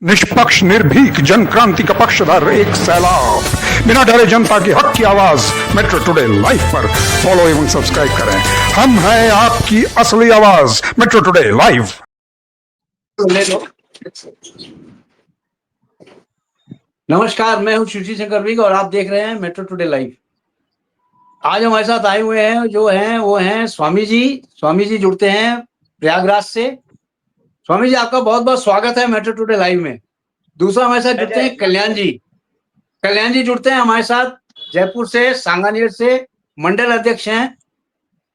निष्पक्ष निर्भीक जन क्रांति का पक्षधर एक सैलाब, बिना डरे जनता की हक की आवाज मेट्रो टुडे लाइव पर फॉलो एवं सब्सक्राइब करें। हम हैं आपकी असली आवाज मेट्रो टुडे लाइव। नमस्कार, मैं हूं शशि शंकर विग और आप देख रहे हैं मेट्रो टुडे लाइव। आज हमारे साथ आए हुए हैं वो हैं स्वामी जी। स्वामी जी जुड़ते हैं प्रयागराज से। स्वामी जी, आपका बहुत बहुत स्वागत है मेट्रो टुडे लाइव में। दूसरा हमारे साथ जुड़ते हैं कल्याण जी। कल्याण जी जुड़ते हैं हमारे साथ जयपुर से, सांगानेर से, मंडल अध्यक्ष हैं।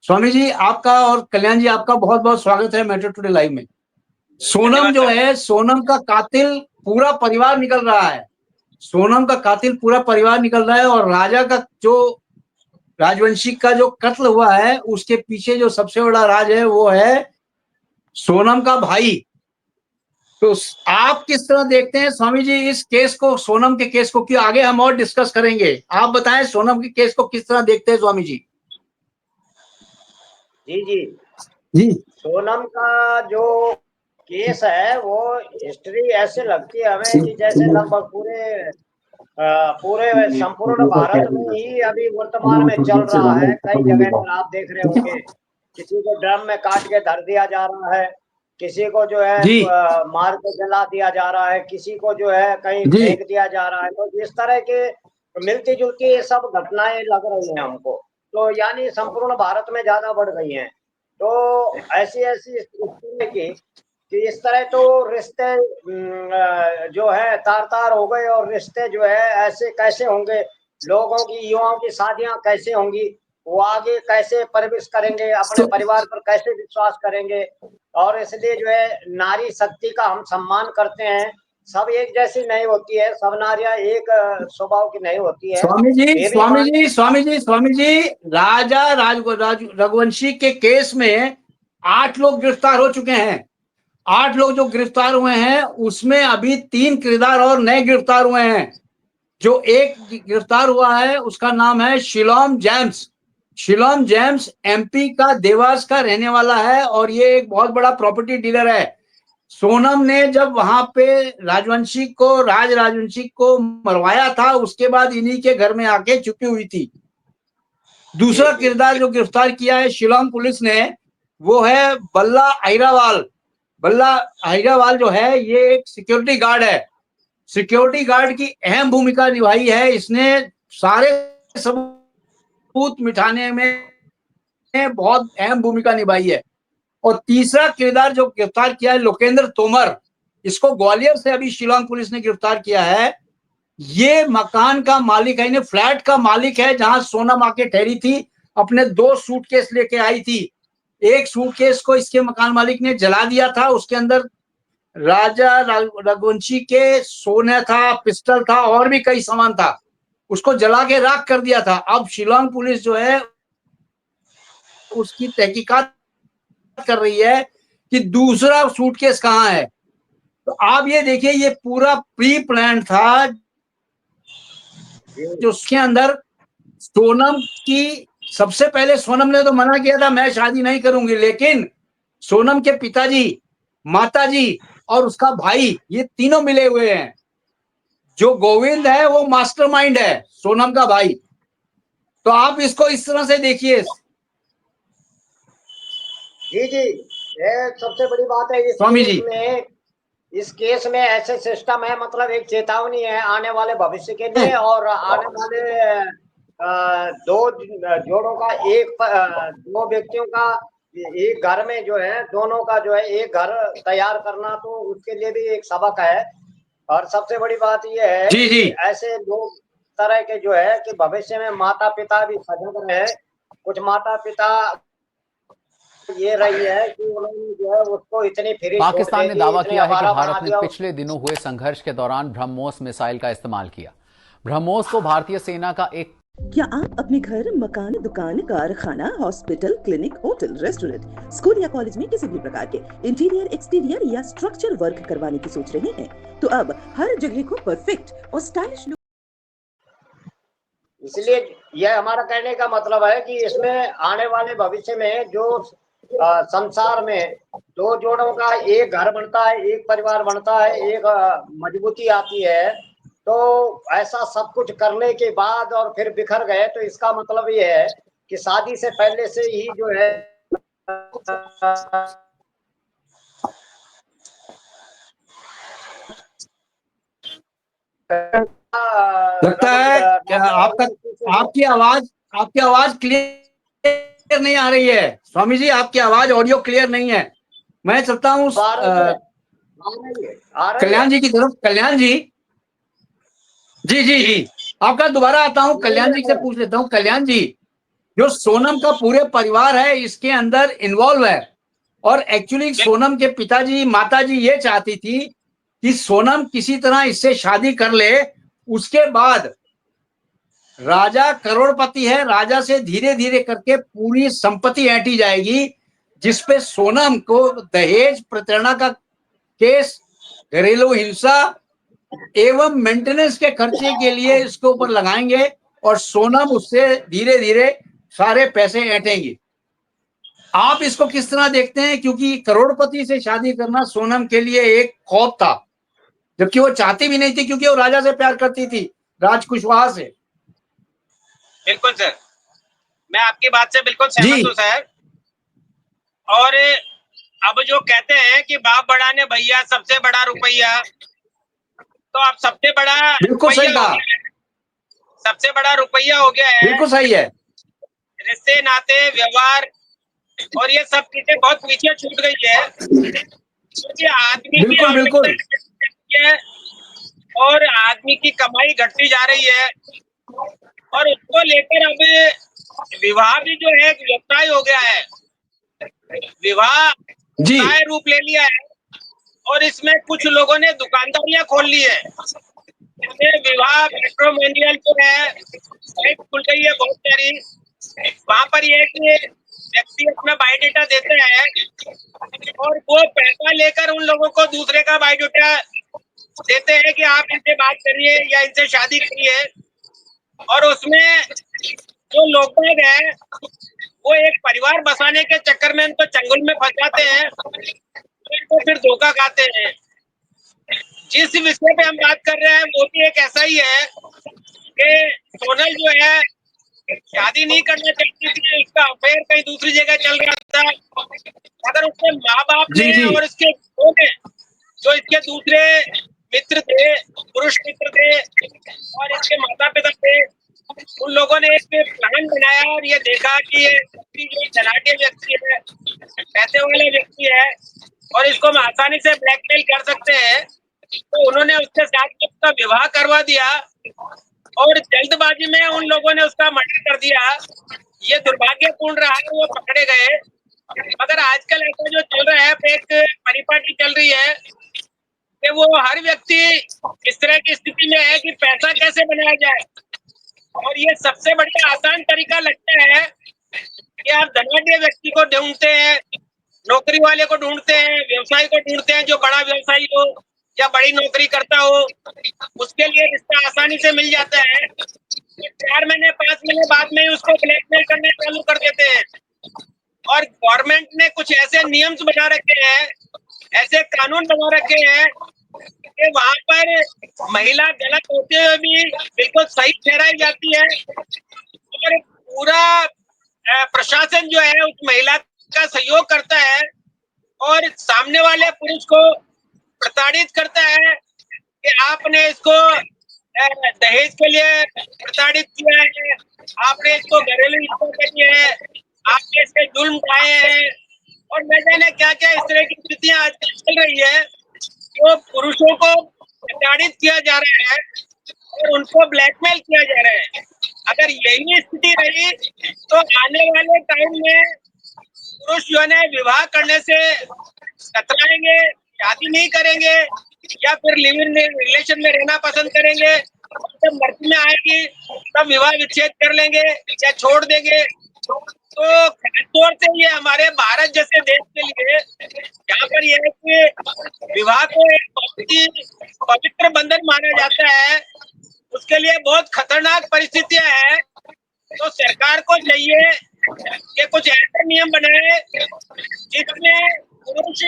स्वामी जी आपका और कल्याण जी आपका बहुत बहुत स्वागत है मेट्रो टुडे लाइव में। सोनम जो है, सोनम का कातिल पूरा परिवार निकल रहा है। सोनम का कातिल पूरा परिवार निकल रहा है और राजा का जो राजवंशी का जो कत्ल हुआ है उसके पीछे जो सबसे बड़ा राज है वो है सोनम का भाई। तो आप किस तरह देखते हैं स्वामी जी इस केस को, सोनम के केस को? क्यों आगे हम और डिस्कस करेंगे, आप बताएं सोनम के केस को किस तरह देखते हैं स्वामी जी? जी जी जी, सोनम का जो केस है वो हिस्ट्री ऐसे लगती है हमें कि जैसे लगभग पूरे संपूर्ण भारत में ही अभी वर्तमान में चल रहा है। कई जगह पर आप देख रहे होंगे, किसी को ड्रम में काट के धर दिया जा रहा है, किसी को जो है मार के जला दिया जा रहा है, किसी को जो है कहीं फेंक दिया जा रहा है। तो इस तरह के मिलती जुलती ये सब घटनाएं लग रही हैं हमको, तो यानी संपूर्ण भारत में ज्यादा बढ़ गई हैं। तो ऐसी ऐसी स्थिति कि इस तरह तो रिश्ते जो है तार तार हो गए, और रिश्ते जो है ऐसे कैसे होंगे, लोगों की, युवाओं की शादियां कैसे होंगी, वो आगे कैसे परवरिश करेंगे, अपने परिवार पर कैसे विश्वास करेंगे। और इसलिए जो है नारी शक्ति का हम सम्मान करते हैं। सब एक जैसी नहीं होती है, सब नारियां एक स्वभाव की नहीं होती है। स्वामी जी राजा रघुवंशी के केस में 8 लोग गिरफ्तार हो चुके हैं। 8 लोग जो गिरफ्तार हुए हैं उसमें अभी 3 किरदार और नए गिरफ्तार हुए हैं। जो एक गिरफ्तार हुआ है उसका नाम है Shalom James. Shalom James MP का देवास का रहने वाला है और ये एक बहुत बड़ा प्रॉपर्टी डीलर है। सोनम ने जब वहां पे राजवंशी को मरवाया था उसके बाद इन्हीं के घर में आके छुपी हुई थी। दूसरा किरदार जो गिरफ्तार किया है शिलोंग पुलिस ने वो है बल्ला अहिरावाल। बल्ला अहिरावाल जो है ये एक सिक्योरिटी गार्ड है। सिक्योरिटी गार्ड की अहम भूमिका निभाई है। इसने सारे सबूत मिटाने में बहुत अहम भूमिका निभाई है। और तीसरा किरदार जो गिरफ्तार किया है लोकेंद्र तोमर, इसको ग्वालियर से अभी शिलोंग पुलिस ने गिरफ्तार किया है। ये मकान का मालिक है, फ्लैट का मालिक है जहां सोनम आके ठहरी थी। अपने 2 सूटकेस लेके आई थी। एक सूटकेस को इसके मकान मालिक ने जला दिया था, उसके अंदर राजा रघुवंशी के सोना था, पिस्टल था और भी कई सामान था, उसको जला के राख कर दिया था। अब शिलोंग पुलिस जो है उसकी तहकीकात कर रही है कि दूसरा सूटकेस कहां है। तो आप ये देखिए ये पूरा प्री प्लान था जो उसके अंदर सोनम की, सबसे पहले सोनम ने तो मना किया था मैं शादी नहीं करूंगी, लेकिन सोनम के पिताजी, माताजी और उसका भाई ये तीनों मिले हुए हैं। जो गोविंद है वो मास्टरमाइंड है, सोनम का भाई। तो आप इसको इस तरह से देखिए। जी जी, ये सबसे बड़ी बात है इस केस में ऐसे सिस्टम है, मतलब एक चेतावनी है आने वाले भविष्य के लिए। और आने वाले 2 जोड़ों का, एक 2 व्यक्तियों का एक घर में जो है, दोनों का जो है एक घर तैयार करना, तो उसके लिए भी एक सबक है। और सबसे बड़ी बात यह है कि ऐसे लोग तरह के जो है कि भविष्य में माता पिता भी सजग रहे। कुछ माता पिता ये रही है कि उन्होंने जो है उसको इतनी फ्री पाकिस्तान ने दावा किया है कि भारत ने पिछले दिनों हुए संघर्ष के दौरान ब्रह्मोस मिसाइल का इस्तेमाल किया। ब्रह्मोस को भारतीय सेना का एक क्या आप अपने घर, मकान, दुकान, कारखाना, hospital, clinic, hotel, restaurant, school या कॉलेज में किसी भी प्रकार के इंटीरियर, एक्सटीरियर या स्ट्रक्चर वर्क करवाने की सोच रहे हैं? तो अब हर जगह को परफेक्ट और स्टाइलिश लुक। इसलिए यह हमारा कहने का मतलब है कि इसमें आने वाले भविष्य में जो संसार में दो जोड़ों का एक घर बनता है, एक परिवार बनता है, एक मजबूती आती है। तो ऐसा सब कुछ करने के बाद और फिर बिखर गए, तो इसका मतलब ये है कि शादी से पहले से ही जो है लगता है क्या आपकी आवाज क्लियर नहीं आ रही है स्वामी जी, आपकी आवाज ऑडियो क्लियर नहीं है। मैं चाहता हूँ कल्याण जी की तरफ। कल्याण जी, जी जी जी, आपका दोबारा आता हूँ, कल्याण जी से पूछ लेता हूँ। कल्याण जी, जो सोनम का पूरे परिवार है इसके अंदर इन्वॉल्व है, और एक्चुअली सोनम के पिताजी माताजी ये चाहती थी कि सोनम किसी तरह इससे शादी कर ले, उसके बाद राजा करोड़पति है, राजा से धीरे धीरे करके पूरी संपत्ति ऐंठी जाएगी, जिसपे सोनम को दहेज प्रताड़ना का केस, घरेलू हिंसा एवं मेंटेनेंस के खर्चे के लिए इसके ऊपर लगाएंगे, और सोनम उससे धीरे धीरे सारे पैसे ऐंठेंगी। आप इसको किस तरह देखते हैं? क्योंकि करोड़पति से शादी करना सोनम के लिए एक खौफ था, जबकि वो चाहती भी नहीं थी, क्योंकि वो राजा से प्यार करती थी, राज कुशवाहा से। बिल्कुल सर, मैं आपकी बात से बिल्कुल सहमत हूँ सर। और अब जो कहते हैं कि बाप बड़ा ने भैया सबसे बड़ा रुपया, तो अब सबसे बड़ा बिल्कुल सही कहा, सबसे बड़ा रुपया हो गया है। बिल्कुल सही है। रिश्ते नाते व्यवहार और ये सब चीजें बहुत पीछे छूट गई है, क्योंकि आदमी की आवश्यकता है और आदमी की कमाई घटती जा रही है, और उसको लेकर अब विवाह भी जो है व्यवसाय हो गया है। विवाह व्यवसाय रूप ले लिया है, और इसमें कुछ लोगों ने दुकानदारियां खोल ली है। इसमें विवाह मैट्रिमोनियल जो है खुल गई है बहुत सारी। वहां पर ये कि व्यक्ति अपना बायोडाटा देते हैं, और वो पैसा लेकर उन लोगों को दूसरे का बायोडाटा देते हैं कि आप इनसे बात करिए या इनसे शादी करिए, और उसमें जो लोग हैं वो एक परिवार बसाने के चक्कर में उनको चंगुल में फंसाते हैं, तो फिर धोखा खाते हैं। जिस विषय पे हम बात कर रहे हैं वो भी एक ऐसा ही है कि सोनल जो है शादी नहीं करना चाहती थी, उसका अफेयर कहीं दूसरी जगह चल रहा था। अगर उसके माँ बाप ने और इसके जो इसके दूसरे मित्र थे, पुरुष मित्र थे और इसके माता पिता थे, उन लोगों ने एक प्लान बनाया और ये देखा कि ये जो धनाढ्य व्यक्ति है, पैसे वाले व्यक्ति है, और इसको हम आसानी से ब्लैकमेल कर सकते हैं, तो उन्होंने उसके साथ उसका विवाह करवा दिया, और जल्दबाजी में उन लोगों ने उसका मर्डर कर दिया। ये दुर्भाग्यपूर्ण रहा, वो पकड़े गए। मगर आजकल ऐसा जो चल रहा है, एक परिपाटी चल रही है कि वो हर व्यक्ति इस तरह की स्थिति में है कि पैसा कैसे बनाया जाए, और ये सबसे बढ़िया आसान तरीका लगता है कि आप धनाढ्य व्यक्ति को ढूंढते हैं, नौकरी वाले को ढूंढते हैं, व्यवसायी को ढूंढते हैं, जो बड़ा व्यवसायी हो या बड़ी नौकरी करता हो, उसके लिए रिश्ता आसानी से मिल जाता है। 4 महीने 5 महीने बाद में उसको ब्लैकमेल करने चालू कर देते हैं। और गवर्नमेंट ने कुछ ऐसे नियम्स बना रखे हैं, ऐसे कानून बना रखे हैं कि वहां पर महिला गलत होते हुए भी बिल्कुल सही ठहराई जाती है, और पूरा प्रशासन जो है उस महिला का सहयोग करता है, और सामने वाले पुरुष को प्रताड़ित करता है कि आपने इसको दहेज के लिए प्रताड़ित किया है, आपने इसको घरेलू हिंसा करी है, आपने इसके जुल्म उठाए हैं, और न जाने क्या क्या इस तरह की स्थितियां आज चल रही है। जो पुरुषों को प्रताड़ित किया जा रहा है और उनको ब्लैकमेल किया जा रहा है। अगर यही स्थिति रही तो आने वाले टाइम में पुरुष जो है विवाह करने से कतराएंगे, शादी नहीं करेंगे, या फिर लिव इन रिलेशन में रहना पसंद करेंगे। जब मर्जी में आएगी तब विवाह विच्छेद कर लेंगे या छोड़ देंगे। तो खासतौर से ये हमारे भारत जैसे देश के लिए, यहाँ पर यह है कि विवाह को एक बहुत ही पवित्र बंधन माना जाता है, उसके लिए बहुत खतरनाक परिस्थितियां हैं। तो सरकार को चाहिए कि कुछ ऐसे नियम बनाए जिसमें पुरुष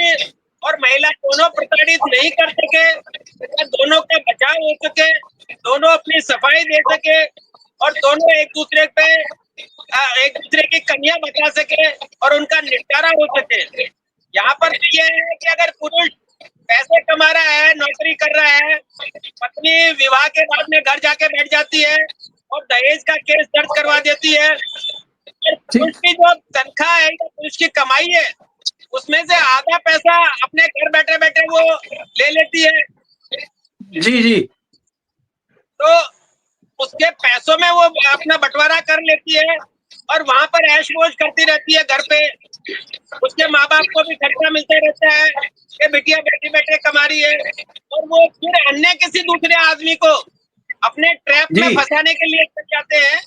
और महिला दोनों प्रताड़ित नहीं कर सके, और दोनों का बचाव हो सके, दोनों अपनी सफाई दे सके, और दोनों एक दूसरे की कमियां बता सके और उनका निपटारा हो सके। यहाँ पर ये है कि अगर पुरुष पैसे कमा रहा है, नौकरी कर रहा है, पत्नी विवाह के बाद में घर जाके बैठ जाती है और दहेज का केस दर्ज करवा देती है, और पुरुष की जो तनख्वाह है या पुरुष की कमाई है उसमें से आधा पैसा अपने घर बैठे बैठे वो ले लेती है। जी जी। तो उसके पैसों में वो अपना बंटवारा कर लेती है और वहां पर ऐश मौज करती रहती है घर पे। उसके माँ बाप को भी खर्चा मिलता रहता है कि बिटिया बैठी बैठे कमा रही है, और वो फिर अन्य किसी दूसरे आदमी को अपने ट्रैप में फंसाने के लिए चल जाते हैं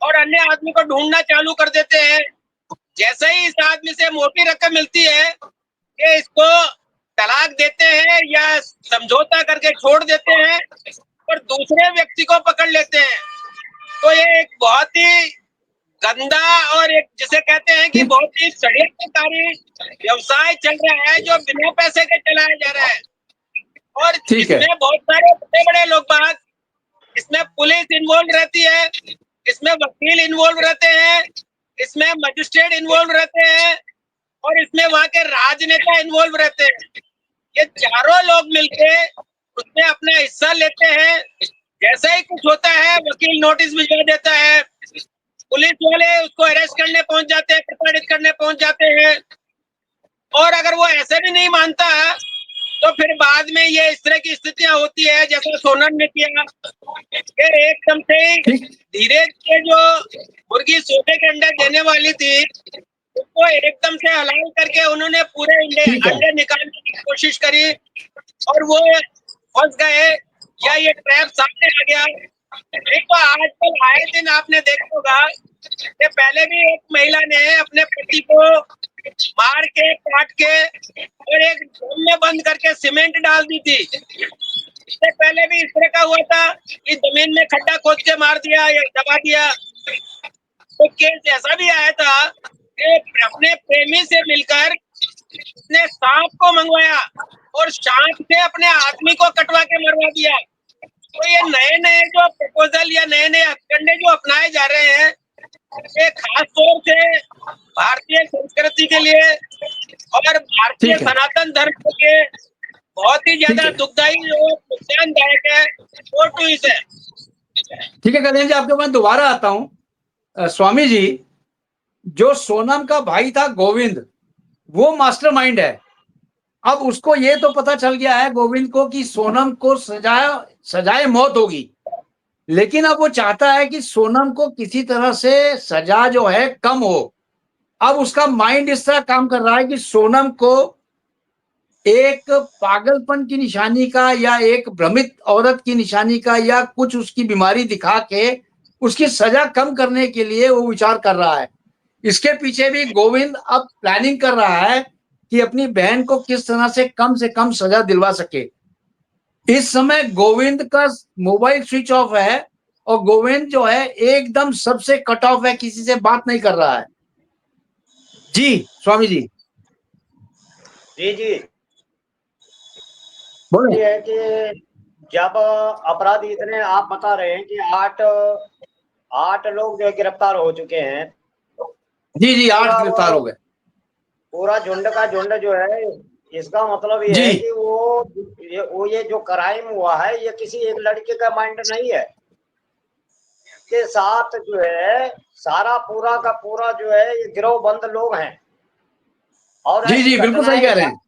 और अन्य आदमी को ढूंढना चालू कर देते हैं। जैसे ही इस आदमी से मोटी रकम मिलती है कि इसको तलाक देते हैं या समझौता करके छोड़ देते हैं और दूसरे व्यक्ति को पकड़ लेते हैं। तो ये एक बहुत ही गंदा और एक जिसे कहते हैं कि बहुत ही षड्यंत्रकारी व्यवसाय चल रहा है जो बिना पैसे के चलाया जा रहा है। और इसमें बहुत सारे बड़े बड़े लोग बात, इसमें पुलिस इन्वॉल्व रहती है, इसमें वकील इन्वॉल्व रहते हैं, इसमें मजिस्ट्रेट इन्वॉल्व रहते हैं, और इसमें वहां के राजनेता इन्वॉल्व रहते हैं। ये चारों लोग मिलके उसमें अपना हिस्सा लेते हैं। जैसा ही कुछ होता है वकील नोटिस भिजवा देता है, पुलिस वाले उसको अरेस्ट करने पहुंच जाते हैं, प्रताड़ित करने पहुंच जाते हैं, और अगर वो ऐसे भी नहीं मानता तो फिर बाद में ये इस तरह की स्थितियां होती है जैसा सोनम ने किया, फिर एकदम से धीरे धीरे जो मुर्गी सोने के अंडे देने वाली थी उसको एकदम से हलाल करके उन्होंने पूरे अंडे निकालने की कोशिश करी और वो फंस गए या ये ट्रैप सामने आ गया। नहीं तो आजकल आए दिन आपने देखा होगा कि पहले भी एक महिला ने अपने पति को मार के काट के और एक ड्रम में बंद करके सीमेंट डाल दी थी। इससे पहले भी इस तरह का हुआ था कि जमीन में खड्डा खोद के मार दिया या दबा दिया। तो केस ऐसा भी आया था कि अपने प्रेमी से मिलकर उसने सांप को मंगवाया और सांप से अपने आदमी को कटवा के मरवा दिया। तो ये नए नए जो प्रपोजल या नए नए हथकंडे जो अपनाए जा रहे हैं ये खास तौर से भारतीय संस्कृति के लिए और भारतीय सनातन धर्म के लिए बहुत ही ज्यादा दुखदायी और नुकसानदायक है। और तो इसे ठीक है कल्याण जी, आपके पास दोबारा आता हूं। स्वामी जी, जो सोनम का भाई था गोविंद, वो मास्टरमाइंड है। अब उसको ये तो पता चल गया है गोविंद को कि सोनम को सजाए मौत होगी, लेकिन अब वो चाहता है कि सोनम को किसी तरह से सजा जो है कम हो। अब उसका माइंड इस तरह काम कर रहा है कि सोनम को एक पागलपन की निशानी का या एक भ्रमित औरत की निशानी का या कुछ उसकी बीमारी दिखा के उसकी सजा कम करने के लिए वो विचार कर रहा है। इसके पीछे भी गोविंद अब प्लानिंग कर रहा है कि अपनी बहन को किस तरह से कम सजा दिलवा सके। इस समय गोविंद का मोबाइल स्विच ऑफ है और गोविंद जो है एकदम सबसे कट ऑफ है, किसी से बात नहीं कर रहा है। जी स्वामी जी। जी जी बोले। ये है कि जब अपराधी इतने आप बता रहे हैं कि आठ लोग जो गिरफ्तार हो चुके हैं। जी जी, 8 गिरफ्तार हो गए। पूरा झुंड का झुंड जो है, इसका मतलब ये है कि वो ये जो क्राइम हुआ है ये किसी एक लड़के का माइंड नहीं है, के साथ जो है सारा पूरा का पूरा जो है ये गिरोहबंद लोग हैं। और जी जी बिल्कुल सही कह रहे हैं।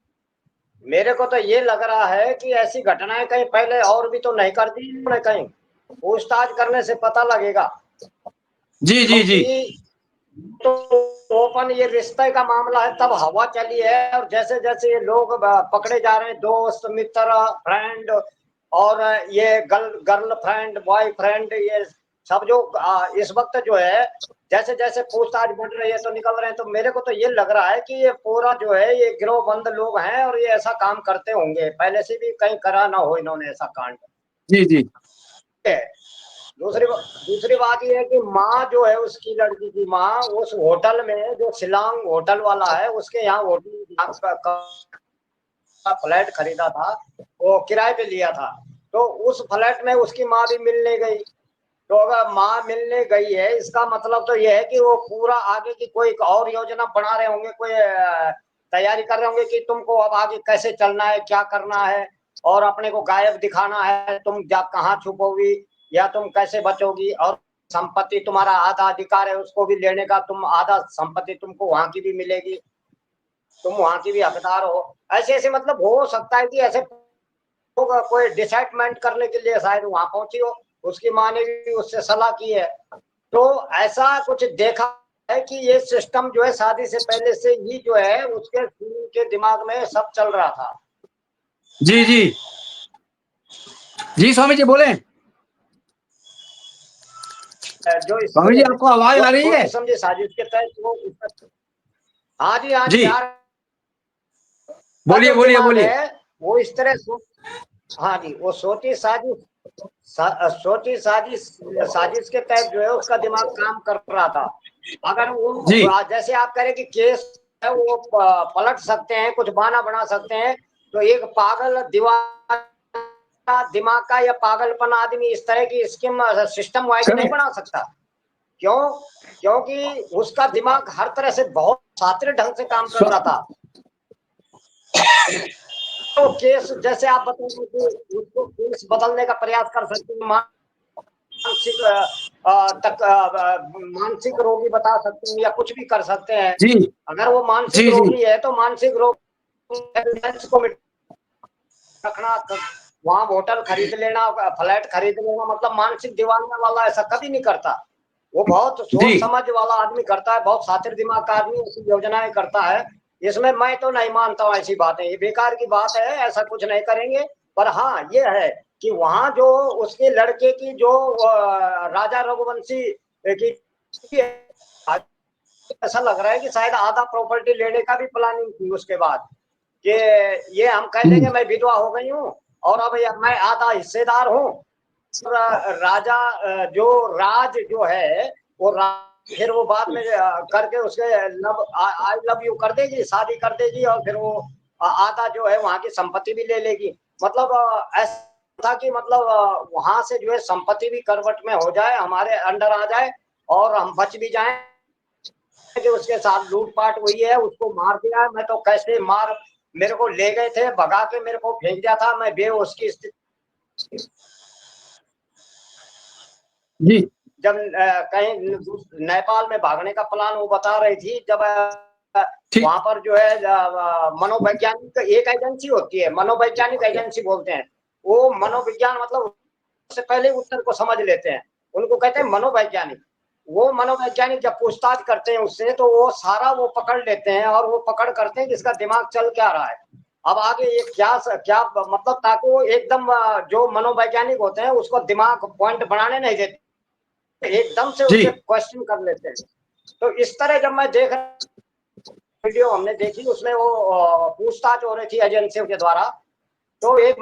मेरे को तो ये लग रहा है कि ऐसी घटनाएं कहीं पहले और भी तो नहीं कर दी उन्होंने, कहीं पूछताछ करने से पता लगेगा। जी जी जी। तो ओपन ये रिश्ते का मामला है, तब हवा चली है और जैसे जैसे ये लोग पकड़े जा रहे हैं, दोस्त मित्र फ्रेंड और ये गर्ल फ्रेंड बॉय फ्रेंड, ये सब जो इस वक्त जो है जैसे जैसे पूछताछ बढ़ रही है तो निकल रहे हैं। तो मेरे को तो ये लग रहा है कि ये पूरा जो है ये गिरोहबंद लोग हैं और ये ऐसा काम करते होंगे, पहले से भी कहीं करा ना हो इन्होंने ऐसा कांड। जी जी। दूसरी बात ये है कि माँ जो है, उसकी लड़की की माँ उस होटल में, जो शिलांग होटल वाला है, उसके यहाँ होटल का फ्लैट खरीदा था, वो किराए पे लिया था, तो उस फ्लैट में उसकी माँ भी मिलने गई। तो अगर माँ मिलने गई है, इसका मतलब तो ये है कि वो पूरा आगे की कोई और योजना बना रहे होंगे, कोई तैयारी कर रहे होंगे कि तुमको अब आगे कैसे चलना है, क्या करना है, और अपने को गायब दिखाना है, तुम कहाँ छुपोगी या तुम कैसे बचोगी, और संपत्ति तुम्हारा आधा अधिकार है उसको भी लेने का, तुम आधा संपत्ति तुमको वहां की भी मिलेगी, तुम वहां की भी हकदार हो। ऐसे ऐसे मतलब हो सकता है कि ऐसे कोई डिसाइडमेंट करने के लिए शायद वहां पहुंची हो, उसकी माँ ने भी उससे सलाह की है। तो ऐसा कुछ देखा है कि ये सिस्टम जो है शादी से पहले से ही जो है उसके दिमाग में सब चल रहा था। जी जी जी, स्वामी जी बोले। जो स्वामी जी आपको आवाज आ रही है? समझे साजिश के तहत वो, हाँ जी हाँ जी जी यार, बोलिए बोलिए बोलिए। वो इस तरह हाँ जी, वो सोची साजिश के तहत जो है उसका दिमाग काम कर रहा था। अगर जी वो जैसे आप कह रहे कि केस है वो पलट सकते हैं, कुछ बहाना बना सकते हैं, तो एक पागल दिमाग का या पागलपन आदमी इस तरह की स्कीम सिस्टम वाइज नहीं बना सकता। क्यों? क्योंकि उसका दिमाग हर तरह से बहुत शातिर ढंग से काम कर रहा था। तो केस जैसे आप बताएंगे कि उसको केस बदलने का प्रयास कर सकते हैं, मानसिक रोगी बता सकते हैं या कुछ भी कर सकते हैं। जी अगर वो मानसिक जी जी रोगी है तो मानसिक रोग को रखना, वहां होटल खरीद लेना, फ्लैट खरीद लेना, मतलब मानसिक दीवाना वाला ऐसा कभी नहीं करता। वो बहुत जी सोच समझ वाला आदमी करता है, बहुत शातिर दिमाग का आदमी ऐसी योजनाएं करता है। इसमें मैं तो नहीं मानता हूँ ऐसी बातें, ये बेकार की बात है, ऐसा कुछ नहीं करेंगे। पर हाँ ये है कि वहां जो उसके लड़के की जो राजा रघुवंशी की, ऐसा लग रहा है कि शायद आधा प्रॉपर्टी लेने का भी प्लानिंग थी उसके बाद, कि ये हम कह देंगे मैं विधवा हो गई हूँ और अब मैं आधा हिस्सेदार हूँ। राजा जो राज जो है वो फिर वो बाद में करके उसके आई लव यू कर देगी, शादी कर देगी, और फिर वो आधा जो है वहां की संपत्ति भी ले लेगी। मतलब ऐसा था कि मतलब वहां से जो है संपत्ति भी करवट में हो जाए, हमारे अंडर आ जाए, और हम बच भी जाएं। कि उसके साथ लूटपाट हुई है, उसको मार दिया। मैं तो कैसे मेरे को ले गए थे, भगा के मेरे को फेंक दिया था, मैं बेहोश की स्थिति, जी जब कहीं नेपाल में भागने का प्लान वो बता रही थी, जब वहां पर जो है मनोवैज्ञानिक एक एजेंसी होती है, मनोवैज्ञानिक एजेंसी बोलते हैं। वो मनोविज्ञान मतलब से पहले उत्तर को समझ लेते हैं, उनको कहते हैं मनोवैज्ञानिक। वो मनोवैज्ञानिक जब पूछताछ करते हैं उससे, तो वो सारा वो पकड़ लेते हैं, और वो पकड़ करते हैं कि इसका दिमाग चल क्या रहा है, अब आगे ये क्या क्या मतलब, ताकि वो एकदम जो मनोवैज्ञानिक होते हैं उसको दिमाग पॉइंट बनाने नहीं देते, एकदम से जी उससे क्वेश्चन कर लेते हैं। तो इस तरह जब मैं देख वीडियो हमने देखी, उसमें वो पूछताछ हो रही थी एजेंसियों के द्वारा, तो एक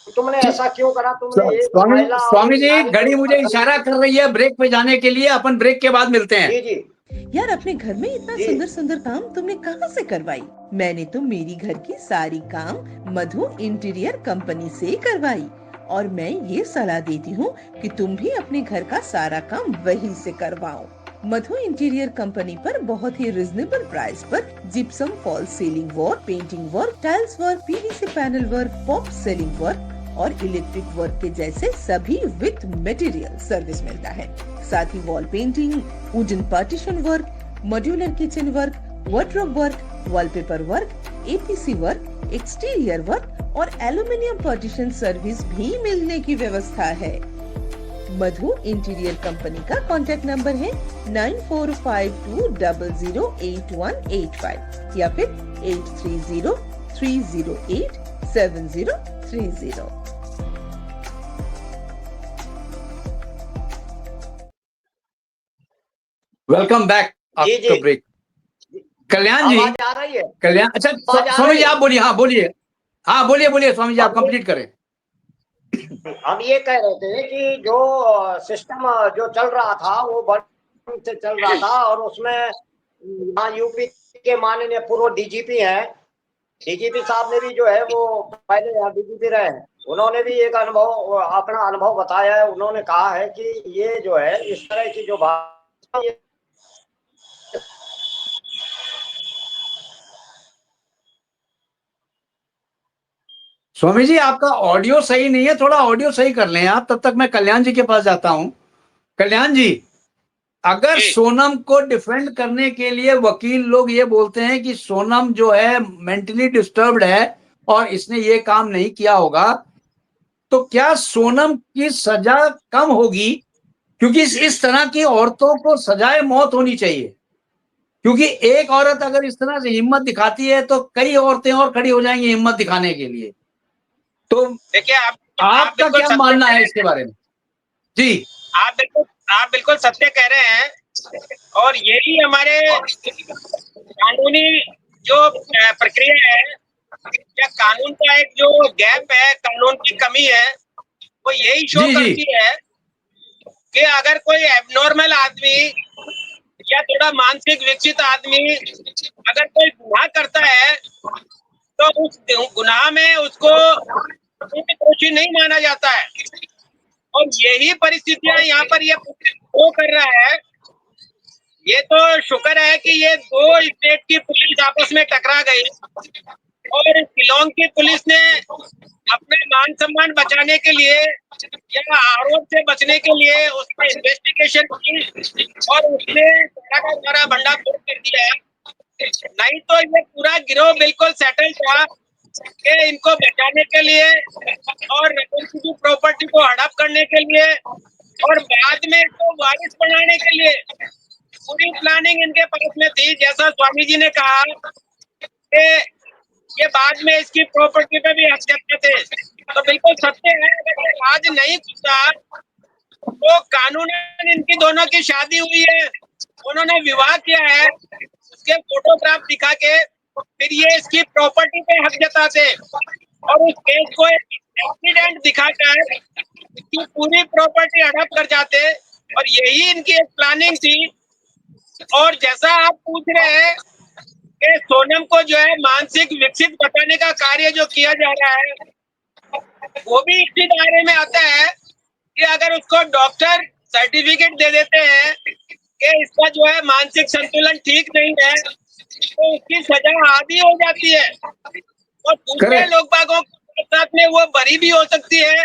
तुमने ऐसा क्यों करा, तुमने एक महिला और स्वामी जी घड़ी मुझे इशारा कर रही है ब्रेक पे जाने के लिए, अपन ब्रेक के बाद मिलते हैं। जी जी यार अपने घर में इतना जी। सुंदर सुंदर काम तुमने कहाँ से करवाई? मैंने तो मेरी घर की सारी काम मधु इंटीरियर कंपनी से करवाई, और मैं ये सलाह देती हूँ कि तुम भी अपने घर का सारा काम वहीं से करवाओ। मधु इंटीरियर कंपनी पर बहुत ही रिजनेबल प्राइस पर gypsum fall ceiling work, painting work, tiles work, PVC panel work, POP ceiling work और इलेक्ट्रिक वर्क के जैसे सभी विथ मटेरियल सर्विस मिलता है। साथ ही wall painting, wooden partition work, modular kitchen work, wardrobe work, wallpaper work, APC work, exterior work और aluminium partition service भी मिलने की व्यवस्था है। मधु इंटीरियर कंपनी का कॉन्टैक्ट नंबर है 9452008185 या फिर 8303087030। वेलकम बैक जी, आफ्टर जी। ब्रेक। कल्याण जी, आवाज आ रही है? कल्याण, अच्छा आवाज आ स्वामी रही जी है? आप बोलिए, हाँ बोलिए, हाँ बोलिए बोलिए स्वामी जी आप कंप्लीट करें। हम ये कह रहे थे कि जो सिस्टम जो चल रहा था वो बढ़ से चल रहा था, और उसमें यहाँ यूपी के माननीय पूर्व डीजीपी हैं, डीजीपी साहब ने भी जो है वो पहले यहाँ डीजीपी रहे हैं, उन्होंने भी एक अनुभव, अपना अनुभव बताया है। उन्होंने कहा है कि ये जो है इस तरह की जो बात, स्वामी जी आपका ऑडियो सही नहीं है, थोड़ा ऑडियो सही कर लें आप, तब तक मैं कल्याण जी के पास जाता हूं। कल्याण जी, अगर सोनम को डिफेंड करने के लिए वकील लोग ये बोलते हैं कि सोनम जो है मेंटली डिस्टर्ब्ड है और इसने ये काम नहीं किया होगा, तो क्या सोनम की सजा कम होगी? क्योंकि इस तरह की औरतों को सजाए मौत होनी चाहिए, क्योंकि एक औरत अगर इस तरह से हिम्मत दिखाती है तो कई औरतें और खड़ी हो जाएंगी हिम्मत दिखाने के लिए। तो देखिए आपका बिल्कुल क्या सत्य मानना कह है रहे इसके हैं। बारे में? जी आप बिल्कुल सत्य कह रहे हैं, और यही हमारे कानूनी जो प्रक्रिया है या कानून का एक जो गैप है, कानून की कमी है, वो यही शो जी जी करती है कि अगर कोई एबनॉर्मल आदमी या थोड़ा मानसिक विकसित आदमी अगर कोई गुनाह करता है तो उस गुनाह में उसको दोषी नहीं माना जाता है। और यही परिस्थितियां यहाँ पर ये वो कर रहा है। ये तो शुक्र है कि ये दो स्टेट की पुलिस आपस में टकरा गई और शिलोंग की पुलिस ने अपना मान सम्मान बचाने के लिए या आरोप से बचने के लिए उसमें इन्वेस्टिगेशन की और उसने सारा का सारा भंडाफोड़ कर दिया। नहीं तो ये पूरा गिरोह बिल्कुल सेटल था कि इनको बचाने के लिए और रतन की प्रॉपर्टी को हड़प करने के लिए और बाद में इसको वारिस बनाने के लिए पूरी प्लानिंग इनके पास में थी। जैसा स्वामी जी ने कहा कि ये बाद में इसकी प्रॉपर्टी पे भी हक जताते थे, तो बिल्कुल सत्य है। अगर ये राज नहीं खुलता तो कानूनन इनकी दोनों की शादी हुई है, उन्होंने विवाह किया है, उसके फोटोग्राफ दिखा के फिर ये इसकी प्रॉपर्टी पे हक जताते और उस केस को एक एक्सीडेंट दिखाकर इसकी पूरी प्रॉपर्टी हड़प कर जाते, और यही इनकी एक प्लानिंग थी। और जैसा आप पूछ रहे हैं कि सोनम को जो है मानसिक विकसित बताने का कार्य जो किया जा रहा है वो भी इसी दायरे में आता है कि अगर उसको डॉक्टर सर्टिफिकेट दे देते हैं कि इसका जो है मानसिक संतुलन ठीक नहीं है तो उसकी सजा आधी हो जाती है और दूसरे करेक्ट लोग बागों के साथ में वो बरी भी हो सकती है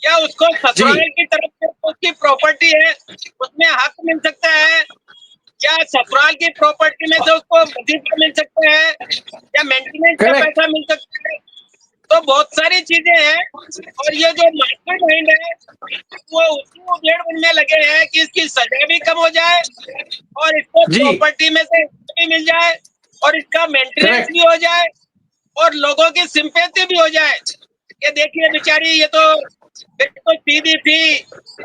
या उसको ससुराल जी की तरफ से उसकी प्रॉपर्टी है उसमें हक मिल सकता है या ससुराल की प्रॉपर्टी में से उसको वजीफा मिल सकता है या मेंटेनेंस का करेक्ट पैसा मिल सकता है। तो बहुत सारी चीजें हैं और ये जो मास्टर माइंड है वो उसी उधेड़ बुनने लगे हैं कि इसकी सजा भी कम हो जाए और इसको जी प्रॉपर्टी में से भी मिल जाए और इसका मेंटेनेंस करेक्ट भी हो जाए और लोगों की सिंपैथी भी हो जाए। ये देखिए बेचारी ये तो बिल्कुल सीधी थी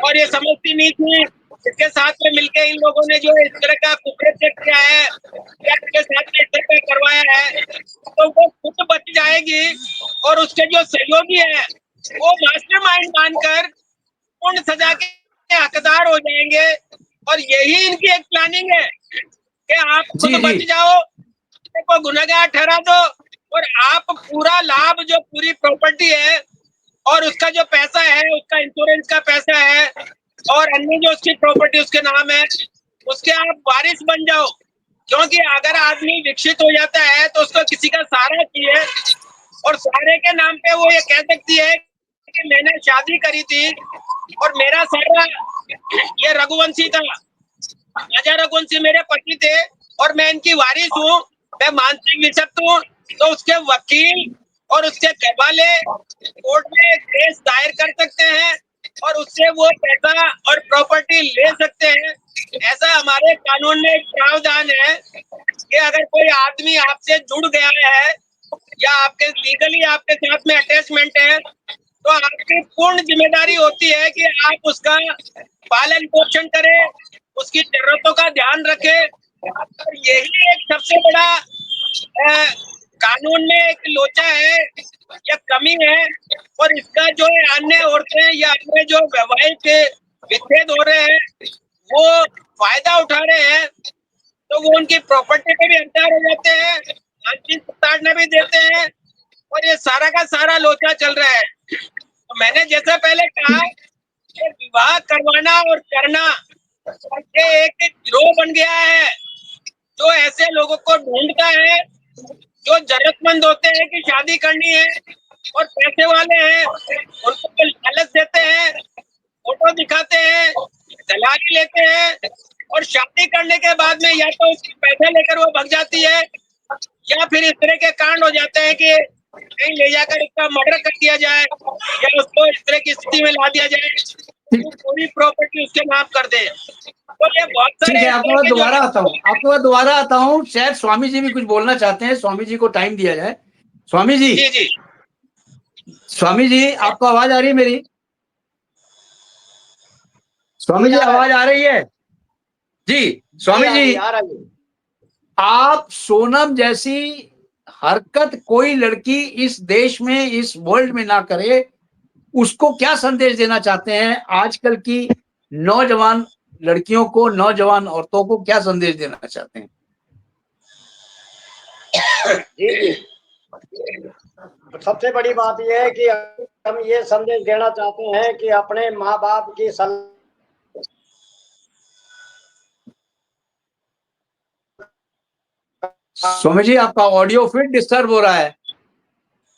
और ये समझती नहीं थी, इसके साथ में मिलके इन लोगों ने जो इस तरह का कुकृत्य किया है या इसके साथ में इस तरह का करवाया है तो वो खुद बच जाएगी और उसके जो सहयोगी है वो मास्टरमाइंड मानकर पूर्ण सजा के हकदार हो जाएंगे। और यही इनकी एक प्लानिंग है कि आप खुद जी जी बच जाओ, को गुनहगार ठहरा दो और आप पूरा लाभ जो पूरी प्रॉपर्टी है और उसका जो पैसा है उसका इंश्योरेंस का पैसा है और अन्य जो उसकी प्रॉपर्टी उसके नाम है उसके आप वारिस बन जाओ। क्योंकि अगर आदमी विकसित हो जाता है तो उसको किसी का सहारा चाहिए और सहारे के नाम पे वो ये कह सकती है कि मैंने शादी करी थी और मेरा सहारा ये रघुवंशी था, राजा रघुवंशी मेरे पति थे और मैं इनकी वारिस हूँ, मैं मानसिक विक्षिप्त हूँ। तो उसके वकील और उसके गवाले कोर्ट में केस दायर कर सकते हैं और उससे वो पैसा और प्रॉपर्टी ले सकते हैं। ऐसा हमारे कानून में एक प्रावधान है कि अगर कोई आदमी आपसे जुड़ गया है या आपके लीगली आपके साथ में अटैचमेंट है तो आपकी पूर्ण जिम्मेदारी होती है कि आप उसका पालन पोषण करें, उसकी जरूरतों का ध्यान रखें। और यही एक सबसे बड़ा कानून में एक लोचा है या कमी है और इसका जो है अन्य औरतें या अन्य जो वैवाहिक विच्छेद हो रहे हैं वो फायदा उठा रहे हैं, तो वो उनकी प्रॉपर्टी पे भी हथियार हो जाते हैं, आंशिक ताड़ना भी देते हैं, और ये सारा का सारा लोचा चल रहा है। तो मैंने जैसा पहले कहा कि विवाह करवाना और करना ये एक गिरोह बन गया है, जो ऐसे लोगों को ढूंढता है जो जरूरतमंद होते हैं कि शादी करनी है और पैसे वाले हैं, उनको लालच देते हैं, फोटो दिखाते हैं, दलाली लेते हैं, और शादी करने के बाद में या तो उसकी पैसा लेकर वो भग जाती है, या फिर इस तरह के कांड हो जाते हैं कि कहीं ले जाकर उसका मर्डर कर दिया जाए या उसको इस तरह की स्थिति में ला दिया जाए, तो पूरी प्रॉपर्टी उसके नाम कर दे। तो ये बहुत ठीक सारे है, आपके पास दोबारा आता हूँ। शायद स्वामी जी भी कुछ बोलना चाहते हैं, स्वामी जी को टाइम दिया जाए। स्वामी जी, जी जी स्वामी जी, आपको आवाज आ रही है मेरी? स्वामी जी, आवाज आ रही है जी? स्वामी जी, आ रही है। आप सोनम जैसी हरकत कोई लड़की इस देश में, इस वर्ल्ड में ना करे, उसको क्या संदेश देना चाहते हैं? आजकल की नौजवान लड़कियों को, नौजवान औरतों को क्या संदेश देना चाहते हैं? जी जी, सबसे बड़ी बात यह है कि हम ये संदेश देना चाहते हैं कि अपने माँ बाप की स्वामी जी, आपका ऑडियो फिर डिस्टर्ब हो रहा है।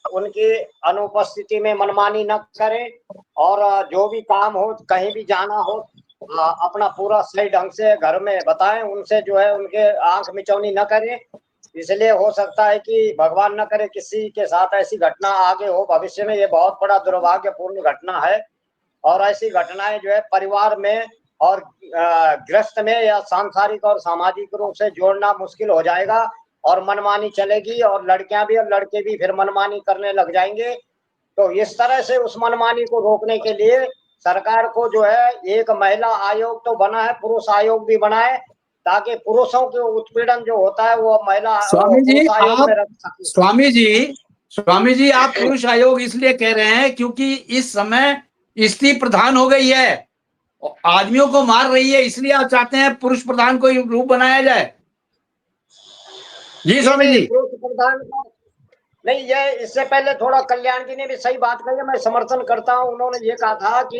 उनकी अनुपस्थिति में मनमानी न करें, और जो भी काम हो, कहीं भी जाना हो, अपना पूरा सही ढंग से घर में बताएं, उनसे जो है उनके आंख मिचौनी न करें। इसलिए हो सकता है कि भगवान न करे किसी के साथ ऐसी घटना आगे हो भविष्य में। ये बहुत बड़ा दुर्भाग्यपूर्ण घटना है, और ऐसी घटनाएं जो है परिवार में और गृहस्थ में या सांसारिक और सामाजिक रूप से जोड़ना मुश्किल हो जाएगा, और मनमानी चलेगी, और लड़कियां भी और लड़के भी फिर मनमानी करने लग जाएंगे। तो इस तरह से उस मनमानी को रोकने के लिए सरकार को जो है एक महिला आयोग तो बना है, पुरुष आयोग भी बना है, ताकि पुरुषों के उत्पीड़न जो होता है वो महिला पुरुष आयोग में रख सके। स्वामी जी, आप पुरुष आयोग इसलिए कह रहे हैं क्योंकि इस समय स्त्री प्रधान हो गई है, आदमियों को मार रही है, इसलिए आप चाहते हैं पुरुष प्रधान को रूप बनाया जाए? जी स्वामी जी। पुरुष प्रधान नहीं, ये इससे पहले थोड़ा कल्याण जी ने भी सही बात कही है, मैं समर्थन करता हूं। उन्होंने ये कहा था कि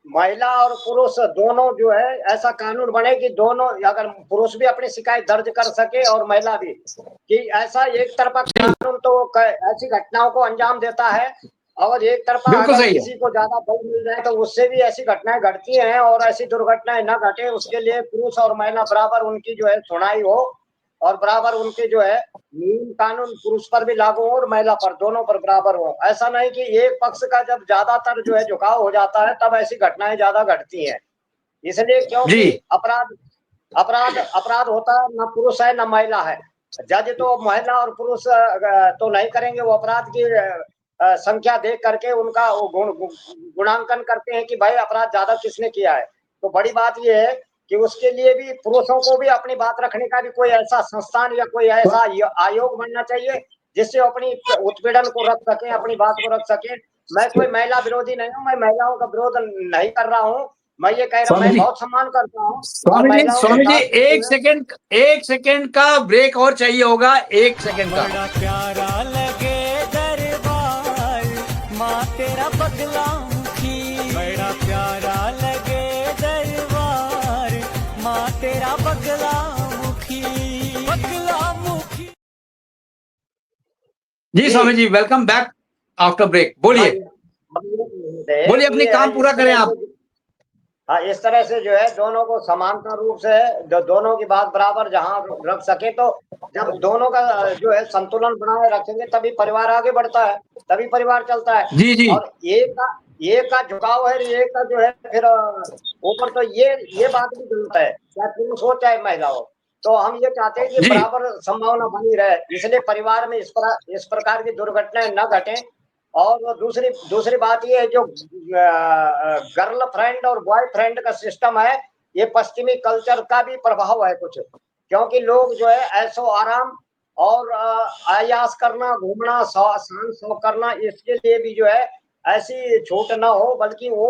महिला और पुरुष दोनों जो है ऐसा कानून बने कि दोनों, अगर पुरुष भी अपनी शिकायत दर्ज कर सके और महिला भी, कि ऐसा एक तरफा कानून तो ऐसी घटनाओं को अंजाम देता है, और एक तरफा अगर किसी को ज्यादा बल मिल जाए तो उससे भी ऐसी घटनाएं घटती हैं, और ऐसी दुर्घटनाएं न घटे उसके लिए पुरुष और महिला बराबर उनकी जो है सुनाई हो, और बराबर उनके जो है नियम कानून पुरुष पर भी लागू हो और महिला पर, दोनों पर बराबर हो। ऐसा नहीं कि एक पक्ष का जब ज्यादातर जो है झुकाव हो जाता है तब ऐसी घटनाएं ज्यादा घटती हैं। इसलिए क्योंकि अपराध अपराध अपराध होता है, न पुरुष है न महिला है। जज तो महिला और पुरुष तो नहीं करेंगे, वो अपराध की संख्या देख करके उनका गुणांकन करते हैं कि भाई अपराध ज्यादा किसने किया है। तो बड़ी बात यह है कि उसके लिए भी पुरुषों को भी अपनी बात रखने का भी कोई ऐसा संस्थान या कोई ऐसा आयोग बनना चाहिए जिससे अपनी उत्पीड़न को रख सके, अपनी बात को रख सके। मैं कोई महिला विरोधी नहीं हूँ, मैं महिलाओं का विरोध नहीं कर रहा हूँ, मैं ये कह रहा हूँ मैं बहुत सम्मान करता हूँ। स्वामी जी, एक सेकंड का ब्रेक और चाहिए होगा, 1 सेकंड का। बड़ा प्यारा लगे दरबार माँ तेरा बगलामुखी, बड़ा प्यारा लगे दरबार माँ तेरा बगलामुखी, बगलामुखी। जी Swami ji, welcome back after break. बोलिए, अपनी काम पूरा करें आप। हाँ, इस तरह से जो है दोनों को समानता रूप से दोनों की बात बराबर जहाँ रख सके, तो जब दोनों का जो है संतुलन बनाए रखेंगे तभी परिवार आगे बढ़ता है, तभी परिवार चलता है। जी। और एक का झुकाव है, एक का जो है फिर ऊपर, तो ये बात भी गलत है, चाहे पुरुष हो चाहे महिला हो। तो हम ये चाहते हैं कि बराबर संभावना बनी रहे, इसलिए परिवार में इस प्रकार की दुर्घटनाएं न घटे। और दूसरी बात ये है, जो गर्ल फ्रेंड और बॉय फ्रेंड का सिस्टम है, ये पश्चिमी कल्चर का भी प्रभाव है कुछ, क्योंकि लोग जो है ऐशो आराम और आयास करना, घूमना, शान शौक करना, इसके लिए भी जो है ऐसी छूट ना हो, बल्कि वो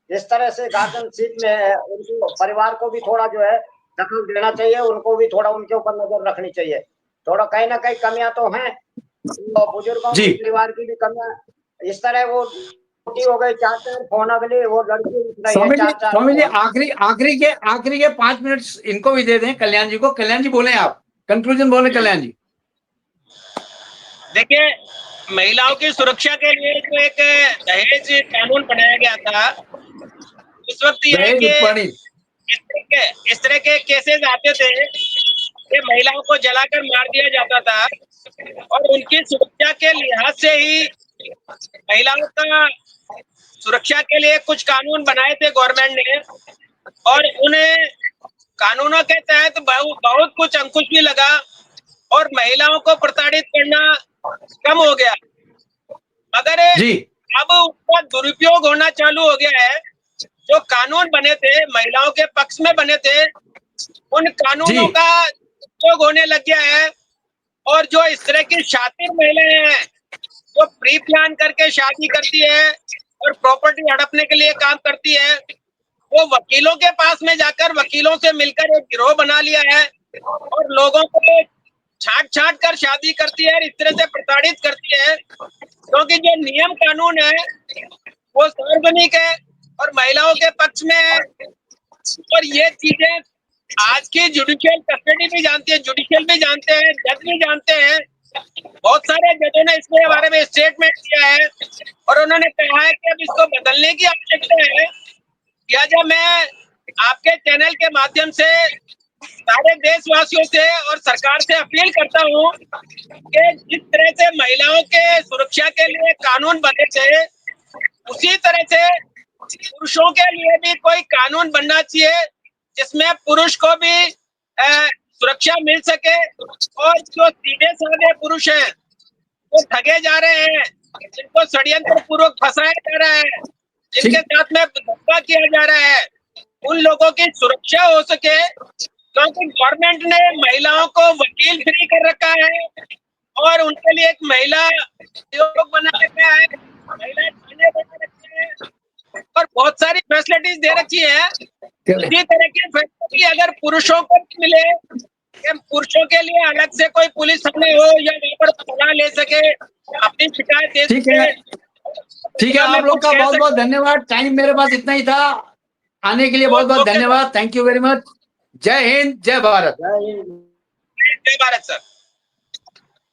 इस तरह से गार्जियनशिप में है, उनको परिवार को भी थोड़ा जो है दखल देना चाहिए, उनको भी थोड़ा उनके ऊपर नजर रखनी चाहिए। थोड़ा कहीं ना कहीं कमियां तो हैं, तो बुजुर्गों जी। की, परिवार की भी कमियां इस तरह वो छोटी हो गई, 4-4 फोन अगले, वो लड़की उठ रही है, 4-4 स्वामी जी फोन। आखिरी के 5 मिनट इनको भी दे दें, कल्याण जी को। कल्याण जी बोले, आप कंक्लूजन बोले कल्याण जी। देखिए, महिलाओं की सुरक्षा के लिए जो एक दहेज कानून बनाया गया था, उस वक्त ये है दहेज कि उत्पीड़न, इस तरह के केसेस आते थे कि महिलाओं को जलाकर मार दिया जाता था, और उनकी सुरक्षा के लिहाज से ही महिलाओं का सुरक्षा के लिए कुछ कानून बनाए थे गवर्नमेंट ने, और उन्हें कानूनों के तहत बहुत कुछ अंकुश भी लगा और महिलाओं को प्रताड़ित करना कम हो गया। मगर जी। अब उसका दुरुपयोग होना चालू हो गया है। जो कानून बने थे, महिलाओं के पक्ष में बने थे, उन कानूनों जी। का उपयोग होने लग गया है। और जो इस तरह की शातिर महिलाएं हैं, जो प्री प्लान करके शादी करती है और प्रॉपर्टी हड़पने के लिए काम करती है, वो वकीलों के पास में जाकर वकीलों से मिलकर एक गिरोह बना लिया है और लोगों को छांट छांट कर शादी करती है और इस तरह से प्रताड़ित करती है। क्योंकि जो नियम कानून है वो सार्वजनिक है और महिलाओं के पक्ष में है, और ये चीजें आज की जुडिशियल कस्टडी भी जानती है, जुडिशियल भी जानते हैं, जज भी जानते हैं। बहुत सारे जजों ने इसके बारे में स्टेटमेंट दिया है और उन्होंने कहा है कि अब इसको बदलने की आवश्यकता है। लिहाजा मैं आपके चैनल के माध्यम से सारे देशवासियों से और सरकार से अपील करता हूँ कि जिस तरह से महिलाओं के सुरक्षा के लिए कानून बने थे, उसी तरह से पुरुषों के लिए भी कोई कानून बनना चाहिए जिसमें पुरुष को भी सुरक्षा मिल सके। और जो सीधे साधे पुरुष हैं, वो ठगे जा रहे हैं, जिनको षड्यंत्र पूर्वक फंसाया जा रहा है, जिनके साथ में धोखा किया जा रहा है, उन लोगों की सुरक्षा हो सके। क्योंकि गवर्नमेंट ने महिलाओं को वकील फ्री कर रखा है और उनके लिए एक महिला आयोग बना रखा है, महिला थाने बना रखे हैं और बहुत सारी फैसिलिटीज दे रखी है। इसी तरह की फैसिलिटी अगर पुरुषों को भी मिले, कि पुरुषों के लिए अलग से कोई पुलिस थाने हो या वहाँ पर सलाह ले सके, अपनी शिकायत दे ठीक है, सके। ठीक है। आप लोग का बहुत बहुत धन्यवाद। टाइम मेरे पास इतना ही था, आने के लिए बहुत बहुत धन्यवाद। Thank you very much. जय हिंद, जय भारत। जय हिंद। जय भारत सर।